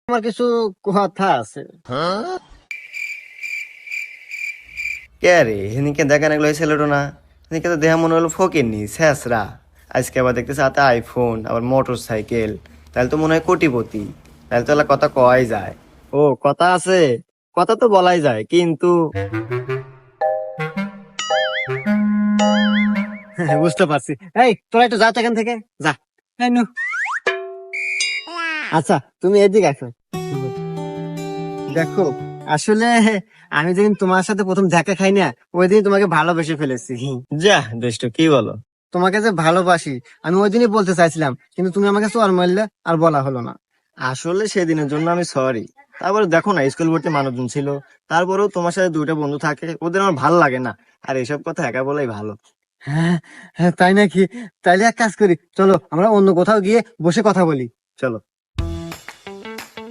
আমার কিছু কথা আছে। কে রে সেদিনকে দেখা না গেলো ছেলেটো না, সেদিনকে তো দেখা মনে হলো ফকিরনি শেষরা। আজকে আবার দেখতেছে হাতে আইফোন, আবার মোটর সাইকেল। তাহলে তো মনে হয় কোটিপতি। তাহলে তো এলা কথা কয় যায়। ও, কথা আছে। কথা তো বলাই যায়, কিন্তু বুঝতে পারছি। এই, তোরা একটু যা তো এখান থেকে, যা। এই নু। আচ্ছা, তুমি এদিকে আসো। দেখো, আসলে আমি যেদিন তোমার সাথে প্রথম দেখা খাই না, ওই দিন তোমাকে ভালোবেসে ফেলেছি। যা দুষ্ট, কি বলো? তোমাকে যে ভালোবাসি আমি ওই দিনই বলতে চাইছিলাম, কিন্তু তুমি আমাকে চোর মারলে, আর বলা হলো না। আসলে সেদিনের জন্য আমি সরি। তারপরে দেখো না, স্কুল ভর্তি মানুষজন ছিল। তারপরেও তোমার সাথে দুইটা বন্ধু থাকে, ওদের আমার ভালো লাগে না। আর এসব কথা একা বলাই ভালো। হ্যাঁ, হ্যাঁ, তাই নাকি? তাইলে এক কাজ করি, চলো আমরা অন্য কোথাও গিয়ে বসে কথা বলি। চলো।